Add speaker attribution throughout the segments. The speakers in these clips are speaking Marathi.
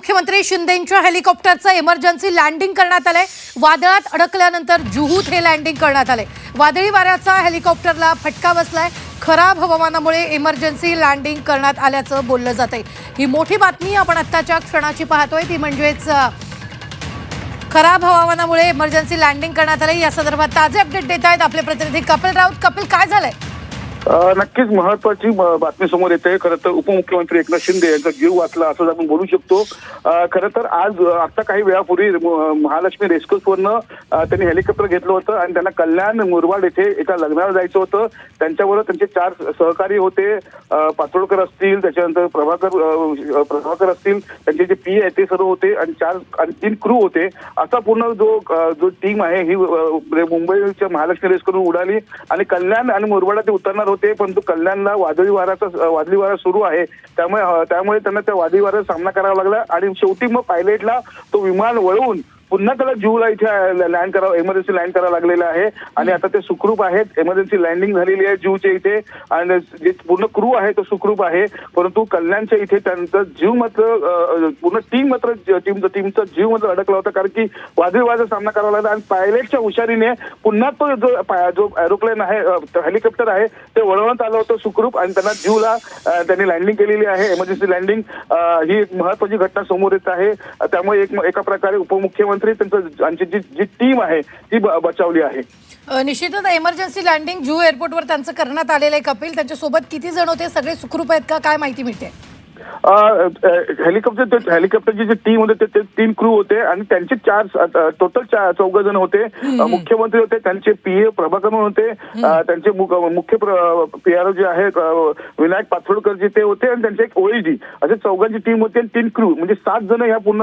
Speaker 1: उपमुख्यमंत्री शिंदेंच्या हेलिकॉप्टरचं इमर्जन्सी लँडिंग करण्यात आलंय। वादळात अडकल्यानंतर जुहूत हे लँडिंग करण्यात आले। वादळी वाऱ्याचा हेलिकॉप्टरला फटका बसलाय। खराब हवामानामुळे इमर्जन्सी लँडिंग करण्यात आल्याचं बोललं जातंय। ही मोठी बातमी आपण आत्ताच्या क्षणाची पाहतोय, ती म्हणजेच खराब हवामानामुळे इमर्जन्सी लँडिंग करण्यात आले। या संदर्भात ताजे अपडेट देत आहेत आपले प्रतिनिधी कपिल राऊत। कपिल, काय झालंय?
Speaker 2: नक्कीच महत्वाची बातमी समोर येते। खरं तर उपमुख्यमंत्री एकनाथ शिंदे यांचा जीव वाचला असं आपण बोलू शकतो। खरं तर आज आता काही वेळापूर्वी महालक्ष्मी रेस्क्यूवरनं त्यांनी हेलिकॉप्टर घेतलं होतं आणि त्यांना कल्याण मुरबाड येथे एका लग्नाला जायचं होतं। त्यांच्याबरोबर त्यांचे 4 सहकारी होते, पातोळकर असतील, त्याच्यानंतर प्रभाकर असतील, त्यांचे जे पी आहे ते सर्व होते आणि 3 क्रू होते। असा पूर्ण जो टीम आहे ही मुंबईच्या महालक्ष्मी रेस्क्यूवरून उडाली आणि कल्याण आणि मुरबाड ते उतरणार होते, परंतु कल्याणला वादळी वारा सुरू आहे, त्यामुळे त्यांना त्या वादळी वाऱ्याचा सामना करावा लागला आणि शेवटी मग पायलटला तो विमान वळवून पुन्हा त्याला जुहूला इथे इमर्जन्सी लँड करावं लागलेलं आहे आणि आता ते सुखरूप आहेत। इमर्जन्सी लँडिंग झालेली आहे जुहूच्या इथे आणि जे पूर्ण क्रू आहे तो सुखरूप आहे, परंतु कल्याणच्या इथे त्यांचा जीव मात्र पूर्ण टीमचा जीव मात्र अडकला होता, कारण की वादळी वाऱ्याचा सामना करावा लागला आणि पायलटच्या हुशारीने पुन्हा तो जो एरोप्लेन आहे, हेलिकॉप्टर आहे, ते वळवण्यात आलं होतं सुखरूप आणि त्यांना जीवला त्यांनी लँडिंग केलेली आहे। इमर्जन्सी लँडिंग ही एक महत्वाची घटना समोर येत आहे। त्यामुळे एका प्रकारे उपमुख्यमंत्री त्यांची जी टीम आहे ती बचावली आहे।
Speaker 1: निश्चितच इमर्जन्सी लँडिंग जुहू एअरपोर्टवर त्यांचं करण्यात आलेलं आहे। कपिल, त्यांच्यासोबत किती जण होते? सगळे सुखरूप आहेत का? काय माहिती मिळते?
Speaker 2: हेलिकॉप्टरची जी टीम होते ते 3 क्रू होते आणि त्यांचे टोटल 4 जण होते। मुख्यमंत्री होते, त्यांचे पीए प्रभाकर होते, त्यांचे मुख्य पीआरओ जे आहेत विनायक पाथोडकर जी ते होते आणि त्यांचे एक ओएजी, असे 4 टीम होती आणि 3 क्रू म्हणजे 7 जण ह्या पूर्ण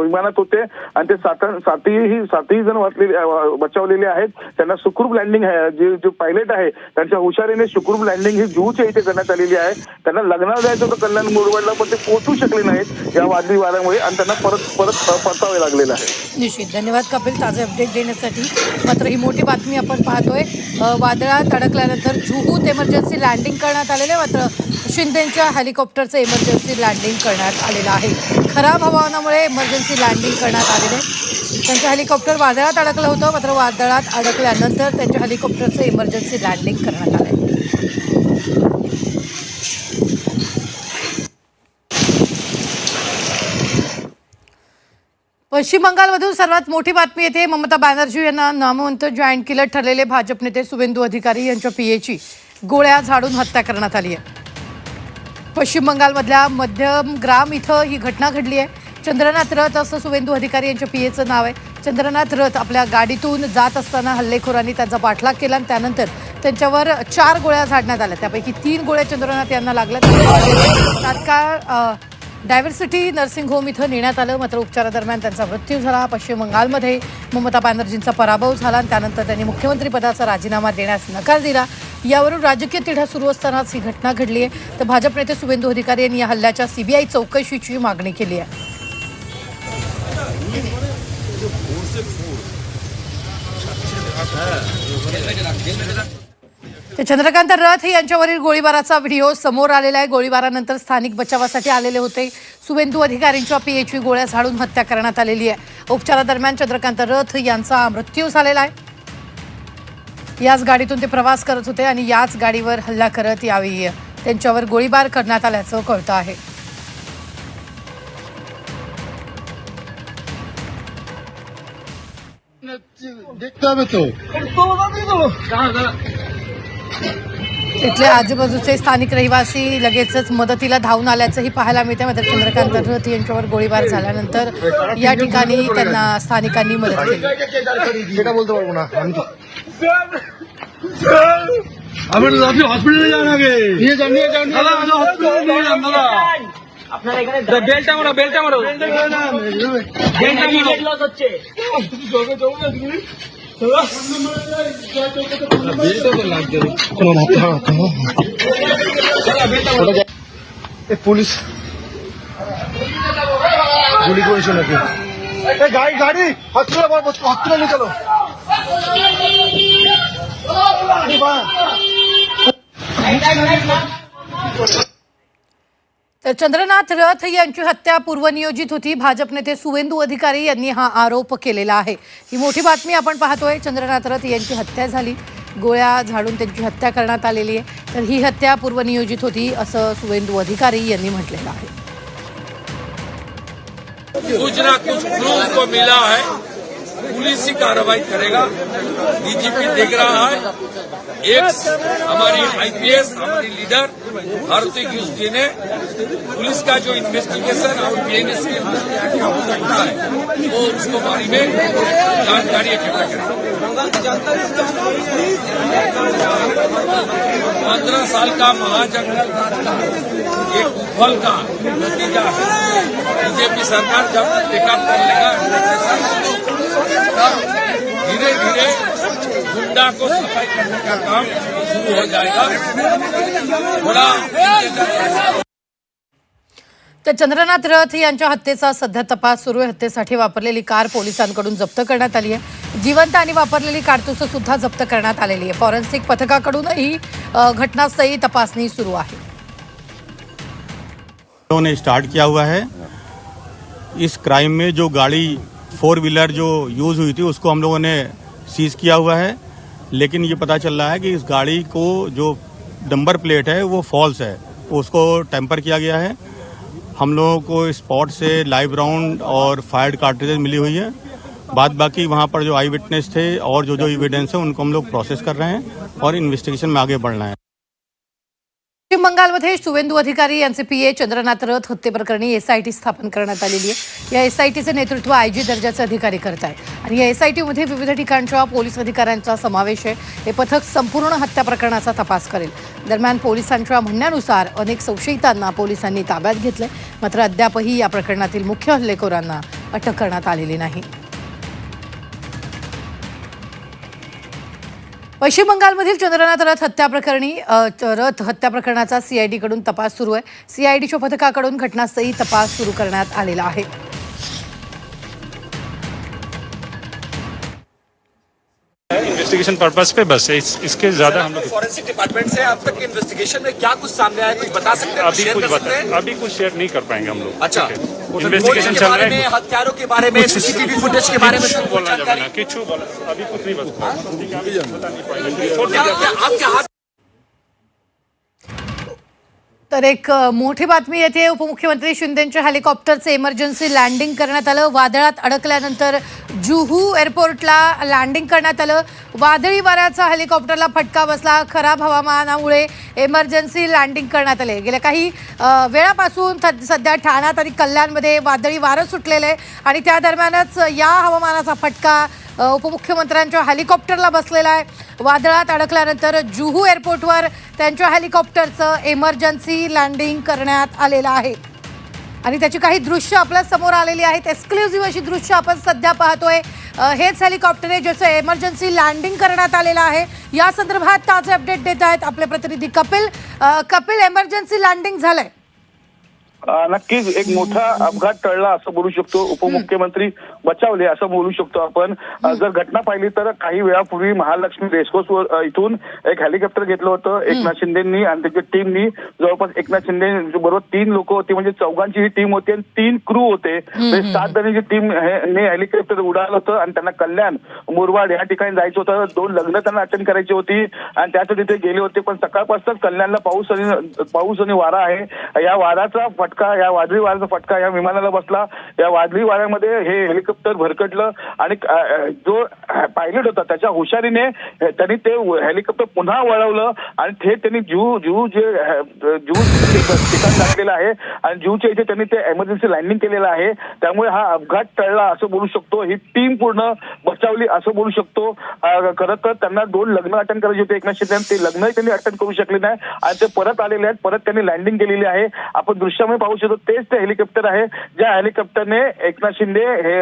Speaker 2: विमानात होते आणि ते सातही जण बचावलेले आहेत। त्यांना सुखरूप लँडिंग जे पायलट आहे त्यांच्या हुशारीने सुखरूप लँडिंग ही जुहूच्या इथे करण्यात आलेली आहे। त्यांना लग्नाला जायचं होतं कल्याण मुरबाडला, पण ते पोहोचू शकले नाहीत या वादळी वाऱ्यामुळे आणि त्यांना परत परतावे लागलेलं आहे।
Speaker 1: निश्चित, धन्यवाद कपिल ताजे अपडेट देण्यासाठी। मात्र ही मोठी बातमी आपण पाहतोय, वादळात अडकल्यानंतर जुहूत इमर्जन्सी लँडिंग करण्यात आलेले, मात्र शिंदेंच्या हेलिकॉप्टरचं इमर्जन्सी लँडिंग करण्यात आलेलं आहे। खराब हवामानामुळे इमर्जन्सी लँडिंग करण्यात आलेले। त्यांचं हेलिकॉप्टर वादळात अडकलं होतं, मात्र वादळात अडकल्यानंतर त्यांच्या हेलिकॉप्टरचं इमर्जन्सी लँडिंग करण्यात आलंय। पश्चिम बंगालमधून सर्वात मोठी बातमी येते। ममता बॅनर्जी यांना नामवंत जॉईंट किलर ठरलेले भाजप नेते शुवेंदू अधिकारी यांच्या पीएची गोळ्या झाडून हत्या करण्यात आली आहे। पश्चिम बंगालमधल्या मध्यमग्राम इथं ही घटना घडली आहे। चंद्रनाथ रथ असं शुवेंदू अधिकारी यांच्या पीएचं नाव आहे। चंद्रनाथ रथ आपल्या गाडीतून जात असताना हल्लेखोरांनी त्यांचा पाठलाग केला आणि त्यानंतर त्यांच्यावर 4 गोळ्या झाडण्यात आल्या, त्यापैकी 3 गोळ्या चंद्रनाथ यांना लागल्या। तात्काळ डायव्हर्सिटी नर्सिंग होम इथं नेण्यात आलं, मात्र उपचारादरम्यान त्यांचा मृत्यू झाला। पश्चिम बंगालमध्ये ममता बॅनर्जींचा पराभव झाला आणि त्यानंतर त्यांनी मुख्यमंत्रीपदाचा राजीनामा देण्यास नकार दिला। यावरून राजकीय तिढा सुरू असतानाच ही घटना घडली आहे। तर भाजप नेते शुवेंदू अधिकारी यांनी या हल्ल्याच्या सीबीआय चौकशीची मागणी केली आहे। चंद्रकांत रथ यांच्यावरील गोळीबाराचा व्हिडिओ समोर आलेला आहे। गोळीबारानंतर स्थानिक बचावासाठी आलेले होते। शुवेंदू अधिकारींच्या पीएची गोळ्या झाडून हत्या करण्यात आलेली आहे। उपचारादरम्यान चंद्रकांत रथ यांचा मृत्यू झालेला आहे। याच गाडीतून ते प्रवास करत होते आणि याच गाडीवर हल्ला करत यावेळी त्यांच्यावर गोळीबार करण्यात आल्याचं कळतं आहे। तिथले आजूबाजूचे स्थानिक रहिवासी लगेचच मदतीला धावून आल्याचंही पाहायला मिळते। मात्र चंद्रकांत रथ यांच्यावर गोळीबार झाल्यानंतर या ठिकाणी त्यांना स्थानिकांनी मदत केली।
Speaker 3: पुलिस गाड़ी हॉस्पिटल में चलो।
Speaker 1: तर चंद्रनाथ रथ यांची हत्या पूर्वनियोजित होती. भाजप नेते सुवेंदू अधिकारी यांनी हा आरोप केलेला आहे. ही मोठी बातमी आपण पाहतोय. चंद्रनाथ रथ यांची हत्या झाली, गोळ्या झाडून त्यांची हत्या करण्यात आलेली आहे. तर ही हत्या पूर्वनियोजित होती असं सुवेंदू अधिकारी यांनी म्हटलेलं आहे.
Speaker 4: कुछ ना कुछ प्रूफ को मिला है, पुलिस ही कार्रवाई करेगा। डीजीपी देख रहा है। एक हमारी आईपीएस हमारी लीडर भारती जी ने पुलिस का जो इन्वेस्टिगेशन और बीएनएस के अंदर क्या क्या हो सकता है वो उसको बारे में जानकारी इकट्ठा करेगा। 15 साल का महाजंगल एक उफल का नतीजा है। बीजेपी सरकार जब टेकअप कर लेगा धीरे धीरे गुंडा को सफाई करने का काम शुरू हो जाएगा। थोड़ा
Speaker 1: तर चंद्रनाथ रथ यांच्या हत्येचा सध्या तपास सुरू आहे. हत्येसाठी वापरलेली कार पोलिसांकडून जप्त करण्यात आली आहे. जिवंत आणि वापरलेली कारतूस सुद्धा जप्त करण्यात आलेली आहे. फॉरेन्सिक पथकाकडूनही घटनास्थळी तपासणी सुरू आहे.
Speaker 5: ने स्टार्ट किया हुआ है. इस क्राइम में जो गाड़ी 4 व्हीलर जो यूज हुई थी उसको हम लोगों ने सीज किया हुआ है, लेकिन ये पता चल रहा है कि इस गाड़ी को जो नंबर प्लेट है वो फॉल्स है, उसको टेम्पर किया गया है. हम लोगों को स्पॉट से लाइव राउंड और फायर्ड कार्ट्रिजेज मिली हुई है. बाद बाकी वहाँ पर जो आई विटनेस थे और जो एविडेंस है उनको हम लोग प्रोसेस कर रहे हैं और इन्वेस्टिगेशन में आगे बढ़ना है.
Speaker 1: पश्चिम बंगालमध्ये सुवेंदू अधिकारी यांचे पीए चंद्रनाथ रथ हत्येप्रकरणी एसआयटी स्थापन करण्यात आलेली आहे. या एसआयटीचे नेतृत्व आयजी दर्जाचे अधिकारी करत आहेत आणि या एसआयटीमध्ये विविध ठिकाणच्या पोलीस अधिकाऱ्यांचा समावेश आहे. हे पथक संपूर्ण हत्या प्रकरणाचा तपास करेल. दरम्यान पोलिसांच्या म्हणण्यानुसार अनेक संशयितांना पोलिसांनी ताब्यात घेतले, मात्र अद्यापही या प्रकरणातील मुख्य हल्लेखोरांना अटक करण्यात आलेली नाही. पश्चिम बंगालमधील चंद्रनाथ रथ हत्या प्रकरणाचा सीआयडीकडून तपास सुरू आहे. सीआयडीच्या पथकाकडून घटनास्थळी तपास सुरू करण्यात आलेला आहे.
Speaker 6: इन्वेस्टिगेशन पर्पस पे बस है, इसके ज्यादा हम लोग
Speaker 7: फॉरेंसिक डिपार्टमेंट से अब तक इन्वेस्टिगेशन में क्या कुछ सामने आया, कुछ बता सकते हैं?
Speaker 6: अभी कुछ शेयर नहीं कर पाएंगे हम लोग.
Speaker 7: अच्छा,
Speaker 6: इन्वेस्टिगेशन चल रहा है.
Speaker 7: हत्यारों के बारे में, सीसीटीवी फुटेज के बारे में
Speaker 6: किच्छु बोलना जब ना किच्छु बोला अभी कुछ नहीं बता नहीं पाएंगे.
Speaker 7: आपके हाथ
Speaker 1: तर एक मोठी बातमी येते. उपमुख्यमंत्री शिंदेंच्या हेलिकॉप्टरचे इमर्जन्सी लँडिंग करण्यात आलं. वादळात अडकल्यानंतर जुहू एअरपोर्टला लँडिंग करण्यात आलं. वादळी वाऱ्याचा हेलिकॉप्टरला फटका बसला. खराब हवामानामुळे इमर्जन्सी लँडिंग करण्यात आले. गेल्या काही वेळापासून सध्या ठाण्यात आणि कल्याणमध्ये वादळी वारं सुटलेलं आहे आणि त्या दरम्यानच या हवामानाचा फटका उपमुख्यमंत्र्यांच्या हेलिकॉप्टरला बसलेला आहे. वादळात अडकल्यानंतर जुहू एअरपोर्टवर त्यांच्या हेलिकॉप्टरचं इमर्जन्सी लँडिंग करण्यात आलेलं आहे आणि त्याची काही दृश्य आपल्या समोर आलेली आहेत. एक्सक्लुझिव्ह अशी दृश्य आपण सध्या पाहतोय. हेच हेलिकॉप्टर आहे ज्याचं इमर्जन्सी लँडिंग करण्यात आलेलं आहे. या संदर्भात ताजे अपडेट देत आहेत आपले प्रतिनिधी कपिल. कपिल, इमर्जन्सी लँडिंग झालंय.
Speaker 2: नक्कीच एक मोठा अपघात टळला असं बोलू शकतो. उपमुख्यमंत्री बचावले असं बोलू शकतो आपण. जर घटना पाहिली तर काही वेळापूर्वी महालक्ष्मी रेसकोर्स इथून एक हेलिकॉप्टर घेतलं होतं एकनाथ शिंदेंनी आणि त्याच्या टीमनी. जवळपास एकनाथ शिंदे बरोबर 3 लोक होती, म्हणजे 4घांची ही टीम होती आणि 3 क्रू होते. 7 जणांची टीम ने हेलिकॉप्टर उडालं होतं आणि त्यांना कल्याण मुरबाड या ठिकाणी जायचं होतं. 2 लग्न त्यांना अटेंड करायची होती आणि त्यासाठी ते गेले होते. पण सकाळपासूनच कल्याणला पाऊस आणि वारा आहे. या वाऱ्याचा या वादळी वाऱ्याचा फटका या विमानाला बसला. या वादळी वाऱ्यामध्ये हे हेलिकॉप्टर भरकटलं आणि जो पायलट होता त्याच्या हुशारीने त्यांनी ते हेलिकॉप्टर पुन्हा वळवलं आणि थेट त्यांनी जुहू ठिकाण टाकलेलं आहे आणि जुहूच्या इथे त्यांनी ते इमर्जन्सी लँडिंग केलेलं आहे. त्यामुळे हा अपघात टळला असं बोलू शकतो. ही टीम पूर्ण बचावली असं बोलू शकतो. खरं तर त्यांना 2 लग्न अटेंड करायचे होते एकनाथ शिंदे, ते लग्नही त्यांनी अटेंड करू शकले नाही आणि ते परत आलेले आहेत. परत त्यांनी लँडिंग केलेली आहे. आपण दृश्यामध्ये पाहू शकतो तेच ते हेलिकॉप्टर आहे ज्या हेलिकॉप्टरने एकनाथ शिंदे हे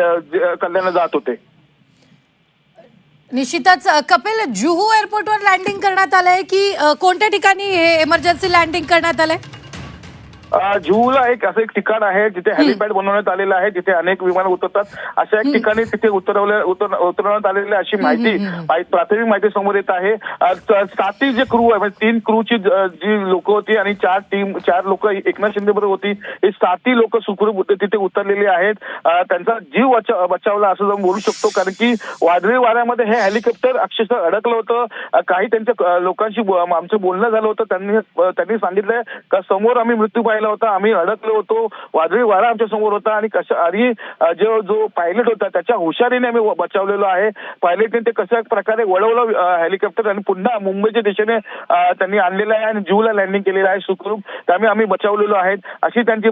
Speaker 2: कल्याणला जात होते.
Speaker 1: निश्चितच कपिल, जुहू एअरपोर्टवर लँडिंग करण्यात आलंय की कोणत्या ठिकाणी हे इमर्जन्सी लँडिंग करण्यात आलंय?
Speaker 2: जुहूला असं एक ठिकाण आहे जिथे हेलिपॅड बनवण्यात आलेलं आहे, जिथे अनेक विमानं उतरतात. अशा एक ठिकाणी तिथे उतरवण्यात आलेले अशी माहिती प्राथमिक माहिती समोर येत आहे. 7 जे क्रू आहे म्हणजे 3 क्रूची जी लोक होती आणि 4 लोक एकनाथ शिंदे बरोबर होती. हे 7 लोक सुखरूप तिथे उतरलेली आहेत. त्यांचा जीव बचावला असं जाऊन बोलू शकतो, कारण की वादळी वाऱ्यामध्ये हे हेलिकॉप्टर अक्षरशः अडकलं होतं. काही त्यांच्या लोकांशी आमचं बोलणं झालं होतं. त्यांनी सांगितलंय का समोर आम्ही मृत्यू पाहिला होता, आम्ही अडकलो होतो, वादळी वारा आमच्या समोर होता आणि जो पायलट होता त्याच्या हुशारीने आम्ही बचावलेलो आहे. पायलटने ते कशा प्रकारे वळवलं हेलिकॉप्टर आणि पुन्हा मुंबईच्या दिशेने त्यांनी आणलेलं आहे आणि जुहूला लँडिंग केलेलं आहे सुखरूप. त्यामुळे आम्ही बचावलेलो आहेत अशी त्यांची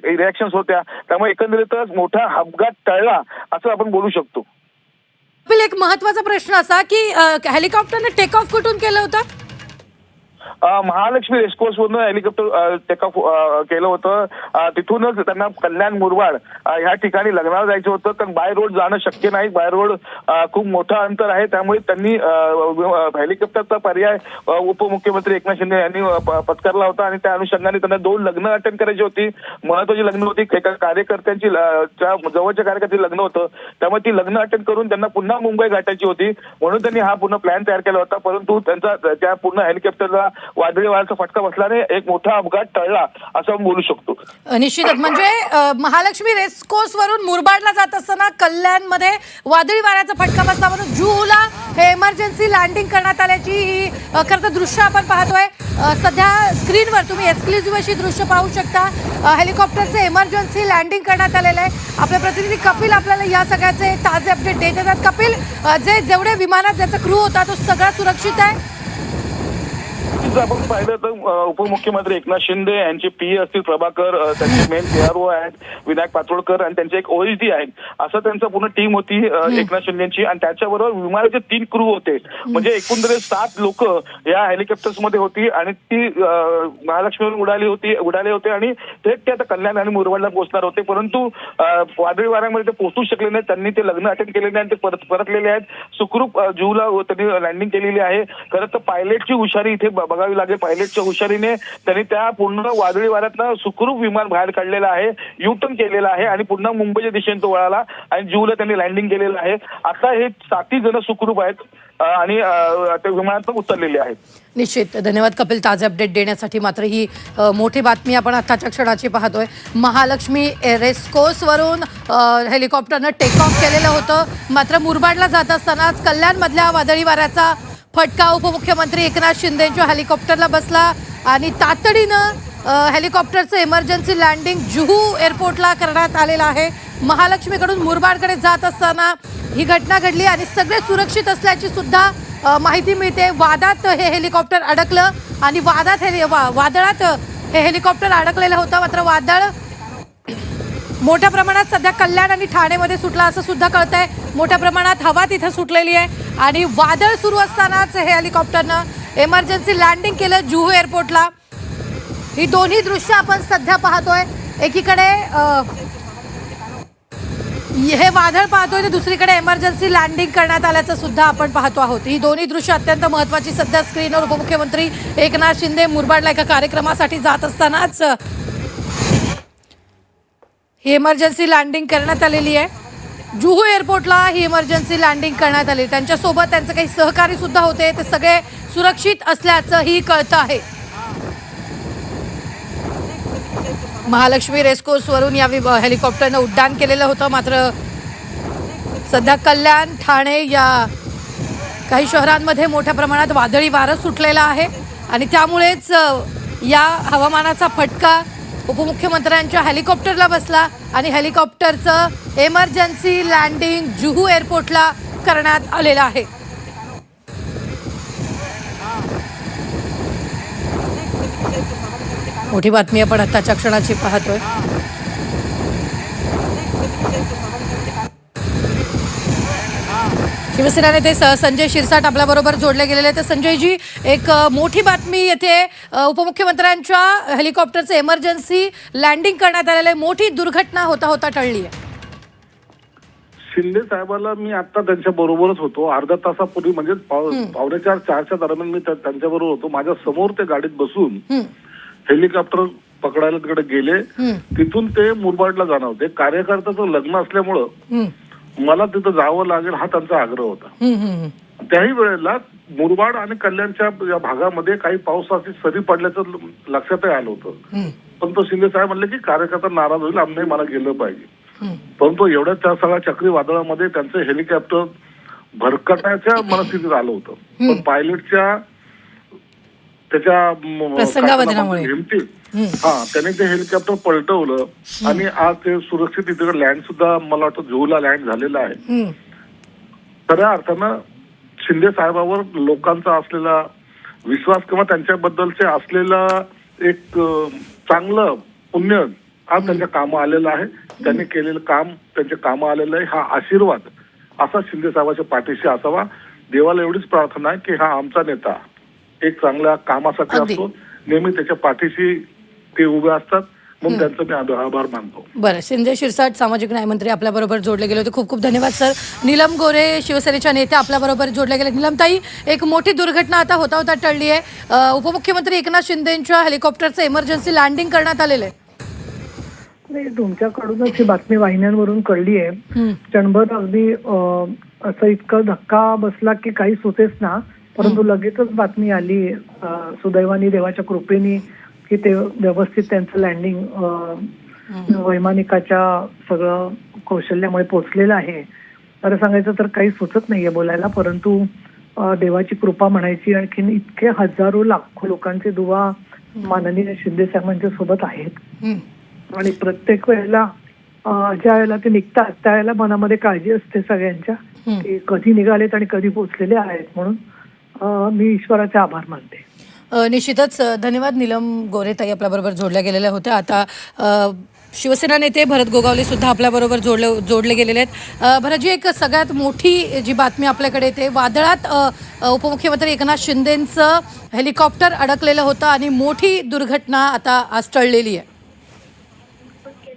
Speaker 2: रिॲक्शन्स होत्या. त्यामुळे एकंदरीतच मोठा अपघात टळला असं आपण बोलू शकतो.
Speaker 1: एक महत्वाचा प्रश्न असा की हेलिकॉप्टरने टेक ऑफ कुठून केलं होतं?
Speaker 2: महालक्ष्मी रेसकोर्सवरून हेलिकॉप्टर टेक ऑफ केलं होतं. तिथूनच त्यांना कल्याण मुरबाड ह्या ठिकाणी लग्नाला जायचं होतं, कारण बाय रोड जाणं शक्य नाही. बाय रोड खूप मोठं अंतर आहे, त्यामुळे त्यांनी हेलिकॉप्टरचा पर्याय उपमुख्यमंत्री एकनाथ शिंदे यांनी पत्करला होता आणि त्या अनुषंगाने त्यांना 2 लग्न अटेंड करायची होती. महत्वाची लग्न होती, एका कार्यकर्त्यांची जवळच्या कार्यकर्त्याची लग्न होतं, त्यामुळे ती लग्न अटेंड करून त्यांना पुन्हा मुंबई गाठायची होती. म्हणून त्यांनी हा पूर्ण प्लॅन तयार केला होता. परंतु त्या पूर्ण हेलिकॉप्टरला वादळी वाऱ्याचा फटका बसल्याने एक मोठा अपघात टळला असं आपण बोलू शकतो.
Speaker 1: निश्चितच. म्हणजे महालक्ष्मी रेसकोर्स वरून मुरबाडला जात असताना कल्याणमध्ये वादळी वाऱ्याचा फटका बसला म्हणून जुहूला हे इमर्जन्सी लँडिंग करण्यात आल्याची ही खरं तर दृश्य आपण पाहतोय. सध्या स्क्रीनवर तुम्ही एक्सक्लुझिव्ह अशी दृश्य पाहू शकता. हेलिकॉप्टरचे इमर्जन्सी लँडिंग करण्यात आलेलं आहे. आपले प्रतिनिधी कपिल आपल्याला या सगळ्याचे ताजे अपडेट देत येतात. कपिल, जेवढे विमानात ज्याचा क्रू होता तो सगळा सुरक्षित आहे?
Speaker 2: आपण पाहिलं तर उपमुख्यमंत्री एकनाथ शिंदे यांचे पीए असतील प्रभाकर, त्यांचे मेन पीआरओ आहेत विनायक पातोळकर आणि त्यांचे एक ओएसडी आहेत, असं त्यांचं पूर्ण टीम होती एकनाथ शिंदेची. आणि त्याच्याबरोबर विमानाचे 3 क्रू होते. म्हणजे एकंदरीत 7 लोक या हेलिकॉप्टर्स मध्ये होती आणि ती महालक्ष्मीवरून उडाले होते आणि थेट ते आता कल्याण आणि मुरबाडला पोहोचणार होते. परंतु वादळी वाऱ्यामध्ये ते पोहोचू शकले नाही. त्यांनी ते लग्न अटेंड केले नाही आणि ते परतलेले आहेत. सुखरूप जुहूला त्यांनी लँडिंग केलेली आहे. खरं तर पायलटची हुशारी इथे बघावी लागेल. पायलटच्या हुशारीने त्यांनी त्या पूर्ण वादळी वाऱ्यातनं सुखरूप विमान बाहेर काढलेलं आहे, युटर्न केलेला आहे आणि पुन्हा मुंबईच्या दिशेने तो वळाला आणि जुहूला त्यांनी लँडिंग केलेलं आहे. आता हे 7 जण सुखरूप आहेत आणि त्या विमानातून उतरलेले आहेत.
Speaker 1: निश्चित. धन्यवाद कपिल ताजे अपडेट देण्यासाठी. मात्र ही मोठी बातमी आपण आताच्या क्षणाची पाहतोय. महालक्ष्मी रेसकोर्स वरून हेलिकॉप्टरनं टेक ऑफ केलेलं होतं, मात्र मुरबाडला जात असतानाच कल्याणमधल्या वादळी वाऱ्याचा फटका उपमुख्यमंत्री एकनाथ शिंदेच्या हेलिकॉप्टरला बसला आणि तातडीनं हेलिकॉप्टरचं इमर्जन्सी लँडिंग जुहू एअरपोर्टला करण्यात आलेलं आहे. महालक्ष्मीकडून मुरबाडकडे जात असताना ही घटना घडली आणि सगळे सुरक्षित असल्याची सुद्धा माहिती मिळते. वादात हे हेलिकॉप्टर अडकलं आणि वादळात हे हेलिकॉप्टर अडकलेलं होतं. मात्र वादळ मोठ्या प्रमाणात सध्या कल्याण आणि ठाणेमध्ये सुटला असं सुद्धा कळतंय. मोठ्या प्रमाणात हवा तिथे सुटलेली आहे आणि वादळ सुरू असतानाच हे हेलिकॉप्टरनं इमर्जन्सी लँडिंग केलं जुहू एअरपोर्टला. ही दोन्ही दृश्य आपण सध्या पाहतोय. एकीकडे हे वादळ पाहतोय तर दुसरीकडे इमर्जन्सी लँडिंग करण्यात आल्याचं सुद्धा आपण पाहतो आहोत. ही दोन्ही दृश्य अत्यंत महत्वाची सध्या स्क्रीनवर. उपमुख्यमंत्री एकनाथ शिंदे मुरबाडला एका कार्यक्रमासाठी जात असतानाच ही इमर्जन्सी लँडिंग करण्यात आलेली आहे. जुहू एअरपोर्टला ही इमर्जन्सी लँडिंग करण्यात आली. त्यांच्यासोबत त्यांचे काही सहकारी सुद्धा होते, ते सगळे सुरक्षित असल्याचंही कळतं आहे. महालक्ष्मी रेसकोर्स वरून या हेलिकॉप्टरनं उड्डाण केलेलं होतं. मात्र सध्या कल्याण, ठाणे या काही शहरांमध्ये मोठ्या प्रमाणात वादळी वारं सुटलेलं आहे आणि त्यामुळेच या हवामानाचा फटका उपमुख्यमंत्र्यांच्या हेलिकॉप्टरला बसला आणि हेलिकॉप्टरचं इमर्जन्सी लँडिंग जुहू एअरपोर्टला करण्यात आलेलं आहे. मोठी बातमी आपण आताच्या क्षणाची पाहतोय. शिवसेना नेते संजय शिरसाट आपल्याबरोबर जोडले गेलेले. तर संजयजी, एक मोठी बातमी येथे उपमुख्यमंत्र्यांच्या हेलिकॉप्टरचं इमर्जन्सी लँडिंग करण्यात आलेलं आहे. मोठी दुर्घटना होता टळली आहे.
Speaker 8: शिंदे साहेबाला मी आता त्यांच्या बरोबरच होतो. अर्धा तासापूर्वी म्हणजे 3:45-4च्या दरम्यान मी त्यांच्या बरोबर होतो. माझ्या समोर ते गाडीत बसून हेलिकॉप्टर पकडायला तिकडे गेले. तिथून ते मुरबाडला जाणार होते. कार्यकर्त्याचं लग्न असल्यामुळं मला तिथं जावं लागेल हा त्यांचा आग्रह होता. त्याही वेळेला मुरबाड आणि कल्याणच्या या भागामध्ये काही पावसाची सरी पडल्याचं लक्षातही आलं होतं. पण तो शिंदे साहेब म्हणले की कार्यकर्ता नाराज होईल, आम्ही मला गेलं पाहिजे. परंतु एवढ्या त्या सगळ्या चक्रीवादळामध्ये त्यांचं हेलिकॉप्टर भरकटाच्या मनस्थितीत आलं होतं. पण पायलटच्या
Speaker 1: प्रसंगावधानामुळे
Speaker 8: हिमतीत त्याने ते हेलिकॉप्टर पलटवलं आणि आज ते सुरक्षित इकडे लँड सुद्धा मला वाटतं जुहूला लँड झालेलं आहे. खऱ्या अर्थानं शिंदे साहेबावर लोकांचा असलेला विश्वास किंवा त्यांच्याबद्दलचे असलेला एक चांगलं पुण्य आज त्यांच्या कामं आलेलं आहे. त्यांनी केलेलं काम त्यांच्या कामं आलेलं आहे. हा आशीर्वाद असा शिंदे साहेबाच्या पाठीशी असावा. देवाला एवढीच प्रार्थना आहे की हा आमचा नेता एक चांगल्या कामासाठी असतो, नेहमी त्याच्या पाठीशी ते उभे असतात, म्हणून त्यांचं मी आभार मानतो.
Speaker 1: बरं, शिंदे शिरसाट सामाजिक न्यायमंत्री आपल्या बरोबर जोडले गेले होते. खूप खूप धन्यवाद सर. नीलम गोरे शिवसेनेच्या नेत्या आपल्या बरोबर जोडल्या गेले. नीलमताई, एक मोठी दुर्घटना आता होता टळली आहे. उपमुख्यमंत्री एकनाथ शिंदेच्या हेलिकॉप्टरचं इमर्जन्सी लँडिंग करण्यात आलेलं आहे.
Speaker 9: नाही, तुमच्याकडूनच ही बातमी वाहिन्यांवरून कळली आहे. क्षणभर अगदी असं इतकं धक्का बसला की काही सुचेच ना, परंतु लगेचच बातमी आली सुदैवाने देवाच्या कृपेने की ते व्यवस्थित त्यांचं लँडिंग वैमानिकाच्या सगळं कौशल्यामुळे पोचलेलं आहे. खरं सांगायचं तर काही सुचत नाहीये बोलायला, परंतु देवाची कृपा म्हणायची. आणखीन इतके हजारो लाखो लोकांचे दुवा माननीय शिंदे साहेबांच्या सोबत आहेत आणि प्रत्येक वेळेला ज्या वेळेला ते निघतात त्यावेळेला मनामध्ये काळजी असते सगळ्यांच्या की कधी निघालेत आणि कधी पोचलेले आहेत. म्हणून मी ईश्वराचे आभार मानते.
Speaker 1: निश्चितच धन्यवाद. नीलम गोरेताई आपल्याबरोबर जोडल्या गेलेल्या होत्या. आता शिवसेना नेते भरत गोगावले सुद्धा आपल्याबरोबर जोडले गेलेले आहेत. भरतजी, एक सगळ्यात मोठी जी बातमी आपल्याकडे येते, वादळात उपमुख्यमंत्री एकनाथ शिंदेंचं हेलिकॉप्टर अडकलेलं होतं आणि मोठी दुर्घटना आता आज टळलेली आहे.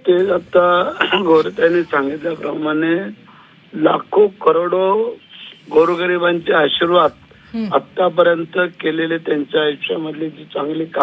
Speaker 10: ते आता गोरेताईंनी सांगितल्याप्रमाणे लाखो करोडो गोरगरिबांचे आशीर्वाद आतापर्यंत केलेले त्यांच्या आयुष्यामधले जी चांगली काम